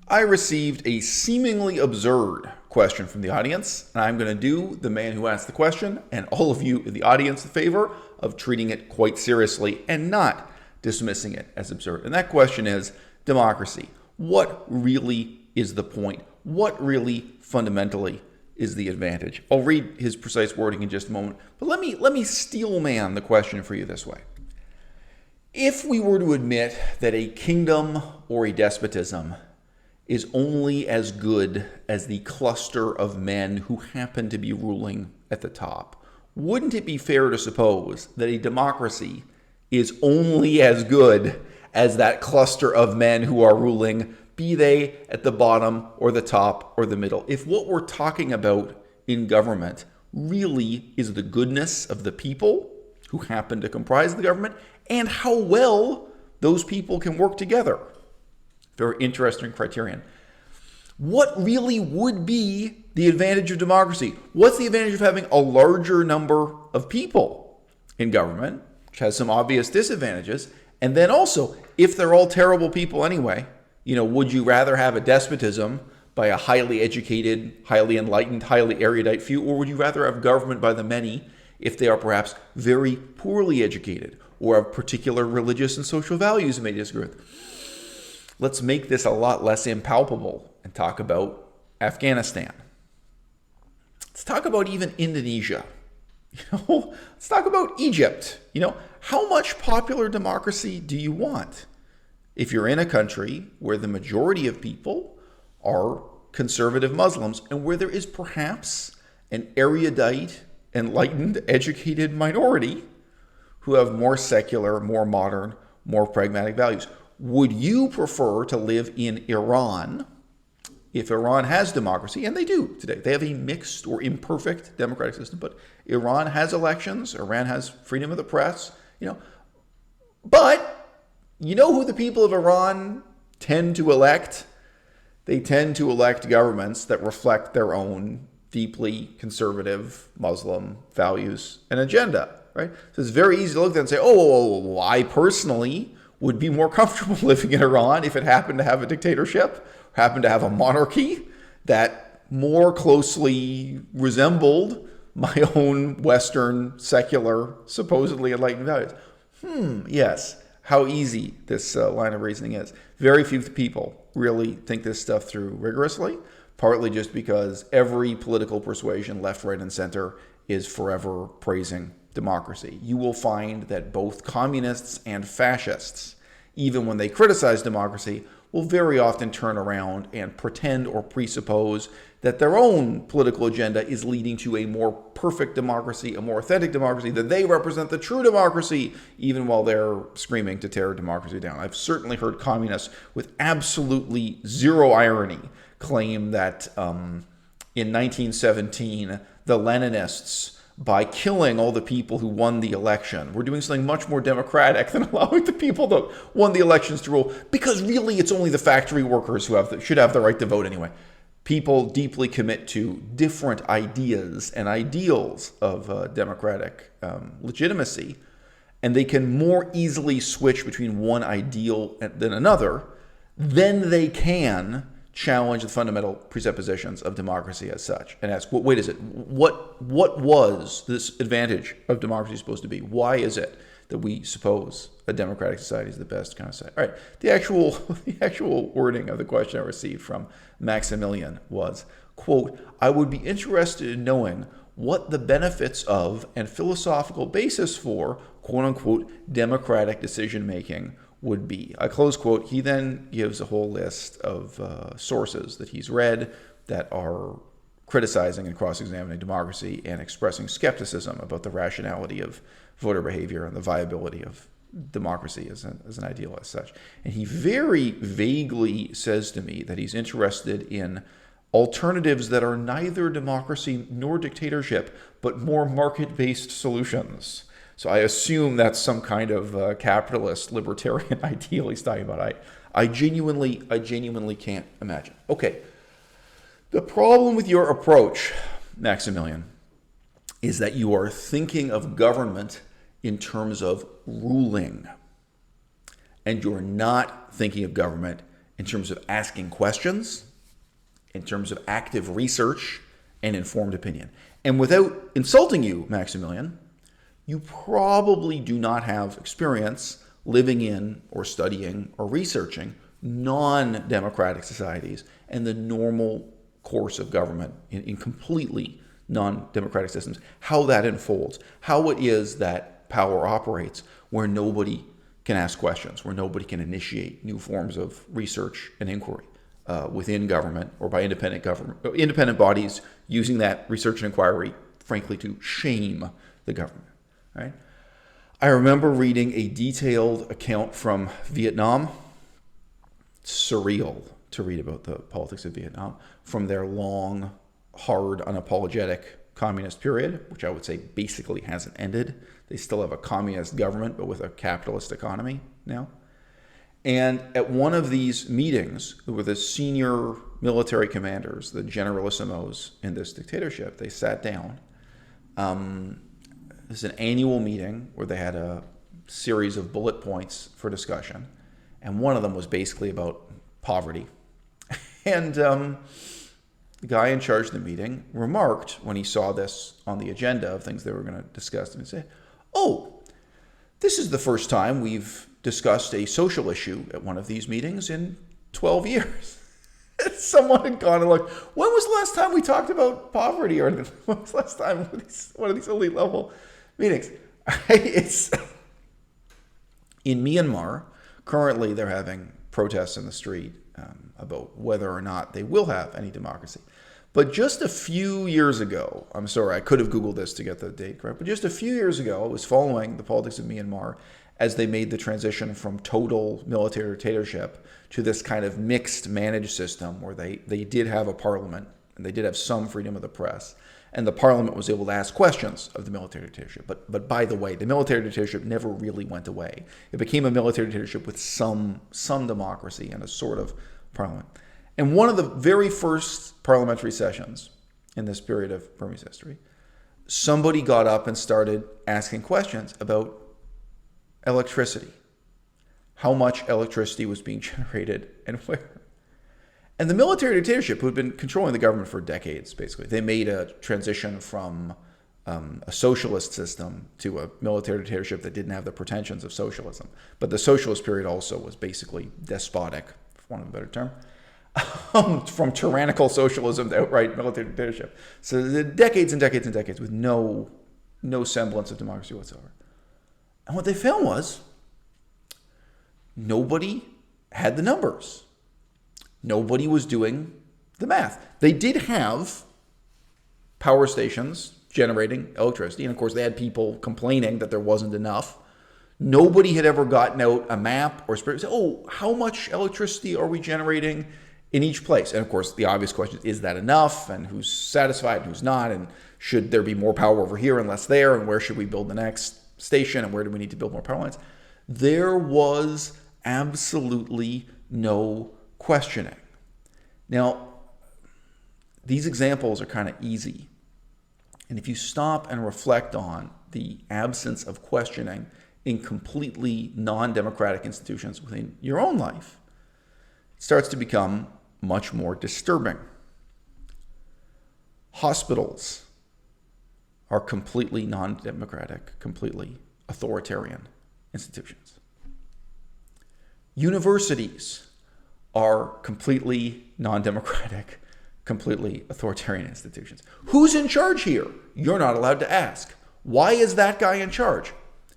I received a seemingly absurd question from the audience, and I'm going to do the man who asked the question and all of you in the audience the favor of treating it quite seriously and not dismissing it as absurd. And that question is democracy. What really is the point? What really fundamentally is the advantage? I'll read his precise wording in just a moment, but let me steel man the question for you this way. If we were to admit that a kingdom or a despotism is only as good as the cluster of men who happen to be ruling at the top, wouldn't it be fair to suppose that a democracy is only as good as that cluster of men who are ruling, be they at the bottom or the top or the middle? If what we're talking about in government really is the goodness of the people who happen to comprise the government and how well those people can work together. Very interesting criterion. What really would be the advantage of democracy? What's the advantage of having a larger number of people in government, which has some obvious disadvantages? And then also, if they're all terrible people anyway, would you rather have a despotism by a highly educated, highly enlightened, highly erudite few, or would you rather have government by the many if they are perhaps very poorly educated or have particular religious and social values you may disagree with? Let's make this a lot less impalpable and talk about Afghanistan. Let's talk about even Indonesia. Let's talk about Egypt. How much popular democracy do you want? If you're in a country where the majority of people are conservative Muslims and where there is perhaps an erudite, enlightened, educated minority who have more secular, more modern, more pragmatic values. Would you prefer to live in Iran if Iran has democracy? And they do today. They have a mixed or imperfect democratic system, but Iran has elections. Iran has freedom of the press. But you know who the people of Iran tend to elect? They tend to elect governments that reflect their own deeply conservative Muslim values and agenda, right? So it's very easy to look at that and say, oh, I personally would be more comfortable living in Iran if it happened to have a dictatorship, happened to have a monarchy that more closely resembled my own Western, secular, supposedly enlightened values. Yes, how easy this line of reasoning is. Very few people really think this stuff through rigorously, partly just because every political persuasion, left, right, and center, is forever praising democracy. You will find that both communists and fascists, even when they criticize democracy, will very often turn around and pretend or presuppose that their own political agenda is leading to a more perfect democracy, a more authentic democracy, that they represent the true democracy, even while they're screaming to tear democracy down. I've certainly heard communists with absolutely zero irony claim that in 1917, the Leninists, by killing all the people who won the election, we're doing something much more democratic than allowing the people that won the elections to rule, because really it's only the factory workers who should have the right to vote anyway. People deeply commit to different ideas and ideals of democratic legitimacy, and they can more easily switch between one ideal than another than they can challenge the fundamental presuppositions of democracy as such and ask, well, wait, is it what was this advantage of democracy supposed to be? Why is it that we suppose a democratic society is the best kind of society? All right, the actual wording of the question I received from Maximilian was, quote, I would be interested in knowing what the benefits of and philosophical basis for, quote unquote, democratic decision making would be. I close quote. He then gives a whole list of sources that he's read that are criticizing and cross-examining democracy and expressing skepticism about the rationality of voter behavior and the viability of democracy as an ideal as such. And he very vaguely says to me that he's interested in alternatives that are neither democracy nor dictatorship, but more market-based solutions. So I assume that's some kind of capitalist libertarian ideal he's talking about. I genuinely can't imagine. Okay, the problem with your approach, Maximilian, is that you are thinking of government in terms of ruling, and you're not thinking of government in terms of asking questions, in terms of active research and informed opinion. And without insulting you, Maximilian, you probably do not have experience living in or studying or researching non-democratic societies and the normal course of government in completely non-democratic systems, how that unfolds, how it is that power operates where nobody can ask questions, where nobody can initiate new forms of research and inquiry within government or by independent bodies using that research and inquiry, frankly, to shame the government. Right? I remember reading a detailed account from Vietnam. Surreal to read about the politics of Vietnam from their long, hard, unapologetic communist period, which I would say basically hasn't ended. They still have a communist government, but with a capitalist economy now. And at one of these meetings, who were the senior military commanders, the generalissimos in this dictatorship, they sat down. This is an annual meeting where they had a series of bullet points for discussion. And one of them was basically about poverty. And the guy in charge of the meeting remarked when he saw this on the agenda of things they were going to discuss, and he said, "Oh, this is the first time we've discussed a social issue at one of these meetings in 12 years. Someone had gone and looked, when was the last time we talked about poverty? Or when was the last time one of these elite level meetings? It's in Myanmar, currently they're having protests in the street about whether or not they will have any democracy. But just a few years ago, I'm sorry, I could have Googled this to get the date correct, but just a few years ago, I was following the politics of Myanmar as they made the transition from total military dictatorship to this kind of mixed managed system where they did have a parliament and they did have some freedom of the press. And the parliament was able to ask questions of the military dictatorship. But by the way, the military dictatorship never really went away. It became a military dictatorship with some democracy and a sort of parliament. And one of the very first parliamentary sessions in this period of Burmese history, somebody got up and started asking questions about electricity. How much electricity was being generated and where? And the military dictatorship, who had been controlling the government for decades, basically, they made a transition from a socialist system to a military dictatorship that didn't have the pretensions of socialism. But the socialist period also was basically despotic, for want of a better term, from tyrannical socialism to outright military dictatorship. So the decades and decades and decades with no semblance of democracy whatsoever. And what they found was nobody had the numbers. Nobody was doing the math. They did have power stations generating electricity. And of course, they had people complaining that there wasn't enough. Nobody had ever gotten out a map or said, oh, how much electricity are we generating in each place? And of course, the obvious question is that enough? And who's satisfied and who's not? And should there be more power over here and less there? And where should we build the next station? And where do we need to build more power lines? There was absolutely no questioning. Now, these examples are kind of easy. And if you stop and reflect on the absence of questioning in completely non-democratic institutions within your own life, it starts to become much more disturbing. Hospitals are completely non-democratic, completely authoritarian institutions. Universities are completely non-democratic, completely authoritarian institutions. Who's in charge here? You're not allowed to ask. Why is that guy in charge?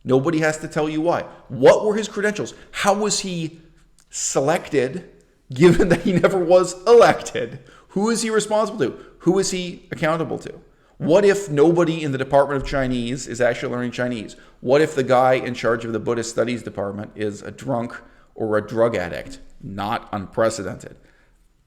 Nobody has to tell you why. What were his credentials? How was he selected, given that he never was elected? Who is he responsible to? Who is he accountable to? What if nobody in the Department of Chinese is actually learning Chinese? What if the guy in charge of the Buddhist Studies Department is a drunk or a drug addict? Not unprecedented.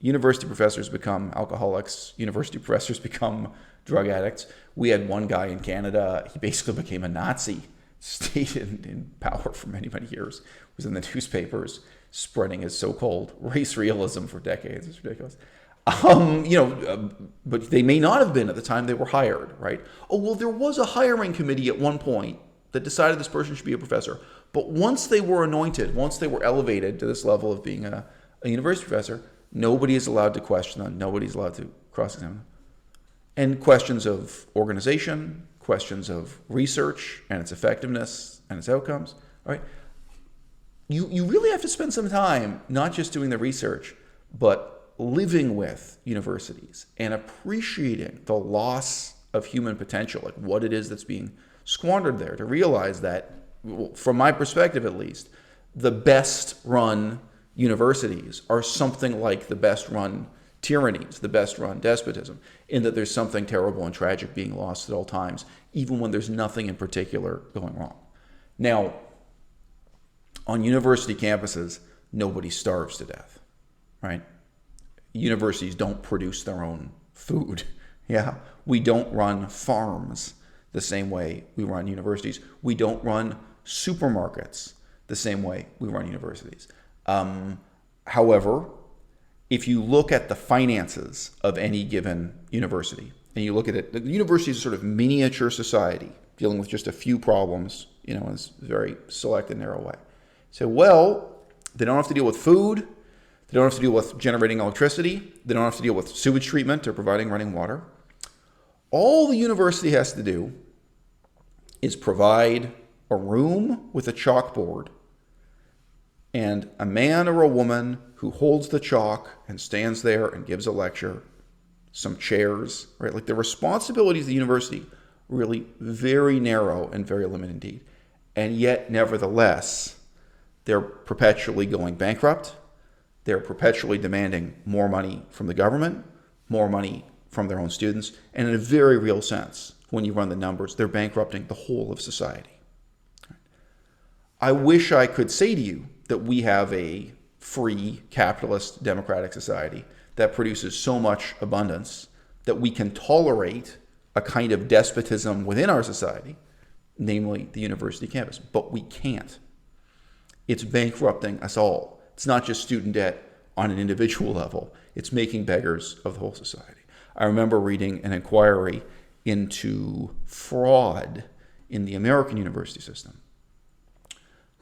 University professors become alcoholics. University professors become drug addicts. We had one guy in Canada, he basically became a Nazi, stayed in power for many, many years, was in the newspapers spreading his so-called race realism for decades. It's ridiculous. But they may not have been at the time they were hired, right? Oh, well, there was a hiring committee at one point that decided this person should be a professor. But once they were anointed, once they were elevated to this level of being a A university professor, nobody is allowed to question them. Nobody's allowed to cross-examine them. And questions of organization, questions of research and its effectiveness and its outcomes, all right? You really have to spend some time not just doing the research, but living with universities and appreciating the loss of human potential, like what it is that's being squandered there, to realize that, from my perspective at least, the best run universities are something like the best run tyrannies, the best run despotism, in that there's something terrible and tragic being lost at all times, even when there's nothing in particular going wrong. Now, on university campuses, nobody starves to death, right? Universities don't produce their own food. Yeah, we don't run farms the same way we run universities. We don't run supermarkets the same way we run universities. However, if you look at the finances of any given university, and you look at it, the university is a sort of miniature society dealing with just a few problems, in a very select and narrow way. So, well, they don't have to deal with food, they don't have to deal with generating electricity, they don't have to deal with sewage treatment or providing running water. All the university has to do is provide a room with a chalkboard and a man or a woman who holds the chalk and stands there and gives a lecture, some chairs, right? Like, the responsibilities of the university really very narrow and very limited indeed. And yet, nevertheless, they're perpetually going bankrupt. They're perpetually demanding more money from the government, more money from their own students. And in a very real sense, when you run the numbers, they're bankrupting the whole of society. I wish I could say to you that we have a free, capitalist, democratic society that produces so much abundance that we can tolerate a kind of despotism within our society, namely the university campus. But we can't. It's bankrupting us all. It's not just student debt on an individual level. It's making beggars of the whole society. I remember reading an inquiry into fraud in the American university system.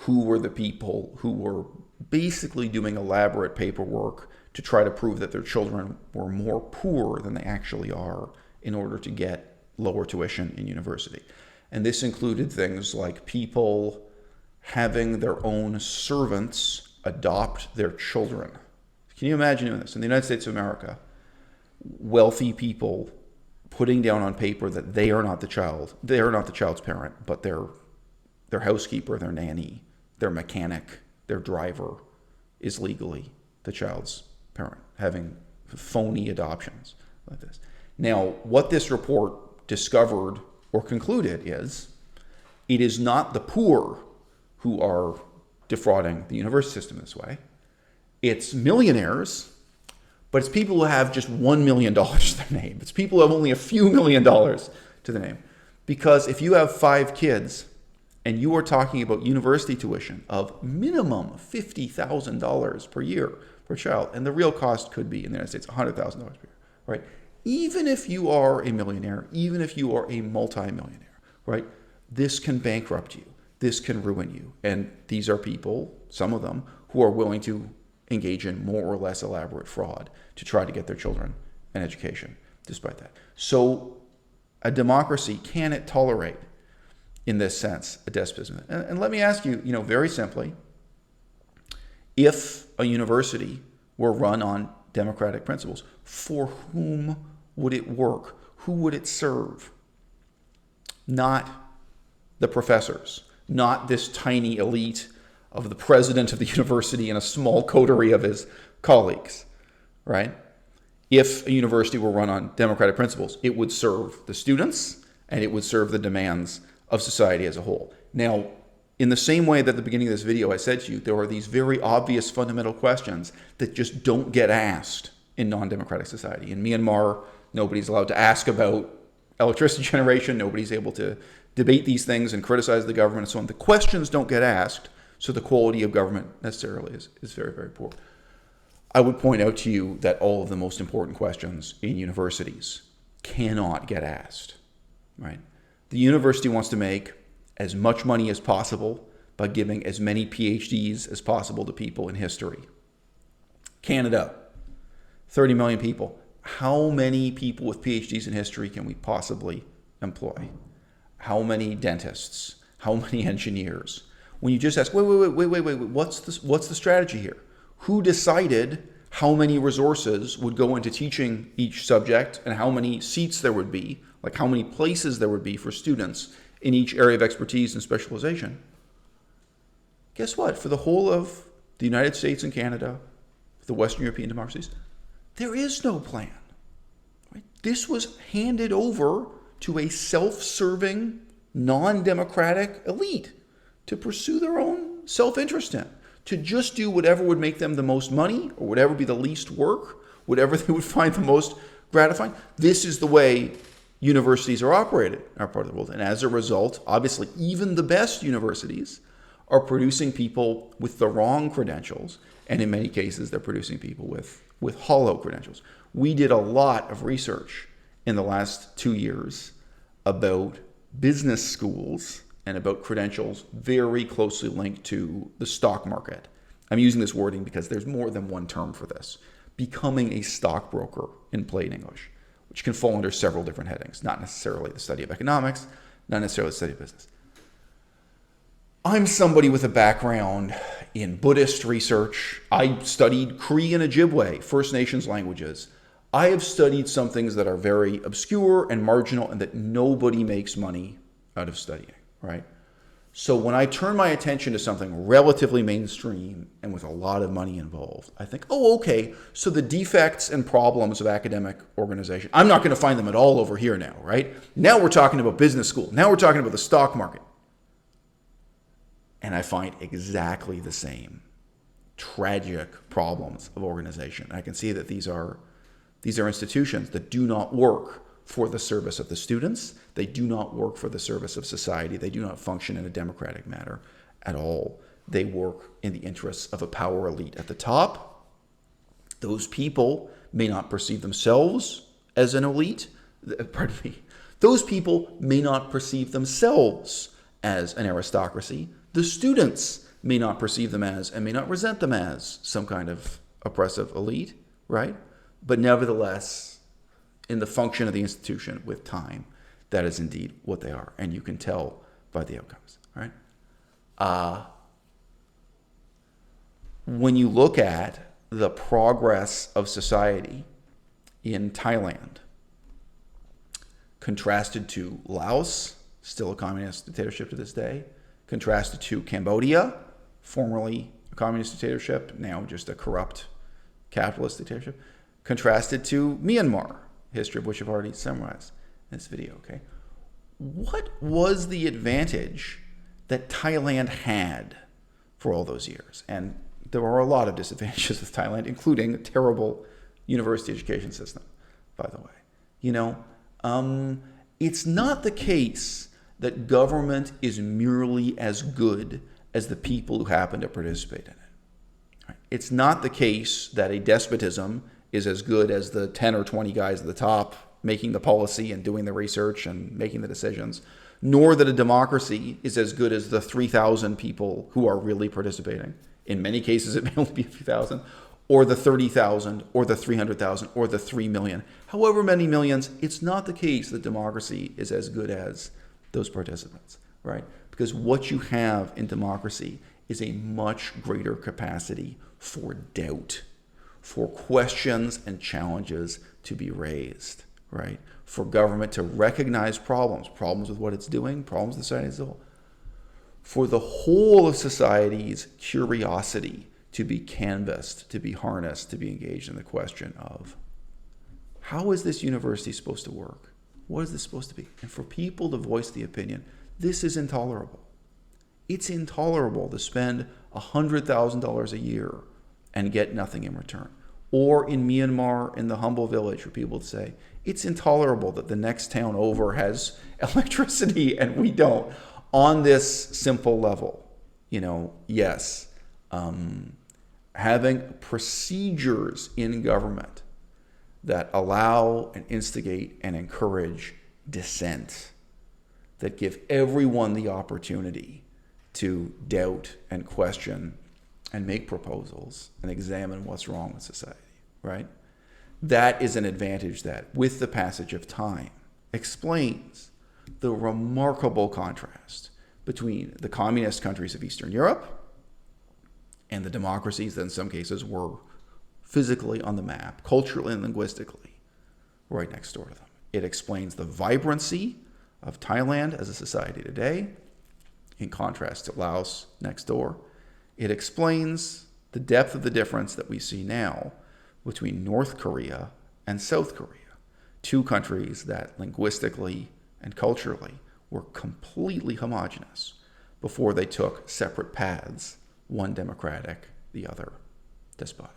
Who were the people who were basically doing elaborate paperwork to try to prove that their children were more poor than they actually are in order to get lower tuition in university? And this included things like people having their own servants adopt their children. Can you imagine doing this? In the United States of America, wealthy people putting down on paper that they are not the child's parent, but their housekeeper, their nanny, their mechanic, their driver is legally the child's parent, having phony adoptions like this. Now, what this report discovered or concluded is it is not the poor who are defrauding the university system this way. It's millionaires, but it's people who have just $1 million to their name. It's people who have only a few $1 million to their name. Because if you have 5 kids and you are talking about university tuition of minimum $50,000 per year per child, and the real cost could be in the United States $100,000 per year, right? Even if you are a millionaire, even if you are a multimillionaire, right? This can bankrupt you. This can ruin you. And these are people, some of them, who are willing to engage in more or less elaborate fraud to try to get their children an education despite that. So a democracy, can it tolerate, in this sense, a despotism? And let me ask you, very simply, if a university were run on democratic principles, for whom would it work? Who would it serve? Not the professors, not this tiny elite of the president of the university and a small coterie of his colleagues, right? If a university were run on democratic principles, it would serve the students and it would serve the demands of society as a whole. Now, in the same way that at the beginning of this video I said to you, there are these very obvious fundamental questions that just don't get asked in non-democratic society. In Myanmar, nobody's allowed to ask about electricity generation. Nobody's able to debate these things and criticize the government and so on. The questions don't get asked, so the quality of government necessarily is very, very poor. I would point out to you that all of the most important questions in universities cannot get asked, right? The university wants to make as much money as possible by giving as many PhDs as possible to people in history. Canada, 30 million people. How many people with PhDs in history can we possibly employ? How many dentists? How many engineers? When you just ask, wait, what's the strategy here? Who decided how many resources would go into teaching each subject and how many seats there would be, like how many places there would be for students in each area of expertise and specialization? Guess what? For the whole of the United States and Canada, the Western European democracies, there is no plan. Right? This was handed over to a self-serving, non-democratic elite to pursue their own self-interest in, to just do whatever would make them the most money or whatever be the least work, whatever they would find the most gratifying. This is the way universities are operated in our part of the world. And as a result, obviously, even the best universities are producing people with the wrong credentials. And in many cases, they're producing people with hollow credentials. We did a lot of research in the last 2 years about business schools and about credentials very closely linked to the stock market. I'm using this wording because there's more than one term for this. Becoming a stockbroker in plain English, which can fall under several different headings, not necessarily the study of economics, not necessarily the study of business. I'm somebody with a background in Buddhist research. I studied Cree and Ojibwe, First Nations languages. I have studied some things that are very obscure and marginal and that nobody makes money out of studying, right? So when I turn my attention to something relatively mainstream and with a lot of money involved, I think, oh, okay, so the defects and problems of academic organization, I'm not going to find them at all over here now, right? Now we're talking about business school. Now we're talking about the stock market. And I find exactly the same tragic problems of organization. I can see that these are institutions that do not work for the service of the students. They do not work for the service of society. They do not function in a democratic manner at all. They work in the interests of a power elite at the top. Those people may not perceive themselves as an elite. Pardon me. Those people may not perceive themselves as an aristocracy. The students may not perceive them as and may not resent them as some kind of oppressive elite, right? But nevertheless, in the function of the institution with time, that is indeed what they are. And you can tell by the outcomes, right? When you look at the progress of society in Thailand, contrasted to Laos, still a communist dictatorship to this day, contrasted to Cambodia, formerly a communist dictatorship, now just a corrupt capitalist dictatorship, contrasted to Myanmar, history of which I've already summarized in this video, okay? What was the advantage that Thailand had for all those years? And there are a lot of disadvantages with Thailand, including a terrible university education system, by the way. You know, it's not the case that government is merely as good as the people who happen to participate in it. Right? It's not the case that a despotism is as good as the 10 or 20 guys at the top making the policy and doing the research and making the decisions, nor that a democracy is as good as the 3,000 people who are really participating. In many cases, it may only be a few thousand, or the 30,000, or the 300,000, or the 3 million. However many millions, it's not the case that democracy is as good as those participants, right? Because what you have in democracy is a much greater capacity for doubt, for questions and challenges to be raised, right? For government to recognize problems with what it's doing, problems with society as a whole. For the whole of society's curiosity to be canvassed, to be harnessed, to be engaged in the question of, how is this university supposed to work? What is this supposed to be? And for people to voice the opinion, this is intolerable. It's intolerable to spend $100,000 a year and get nothing in return. Or in Myanmar, in the humble village, for people to say, it's intolerable that the next town over has electricity and we don't. On this simple level, you know, yes, having procedures in government that allow and instigate and encourage dissent, that give everyone the opportunity to doubt and question and make proposals and examine what's wrong with society, right? That is an advantage that, with the passage of time, explains the remarkable contrast between the communist countries of Eastern Europe and the democracies that in some cases were physically on the map, culturally and linguistically, right next door to them. It explains the vibrancy of Thailand as a society today, in contrast to Laos next door. It explains the depth of the difference that we see now between North Korea and South Korea, two countries that linguistically and culturally were completely homogenous before they took separate paths, one democratic, the other despotic.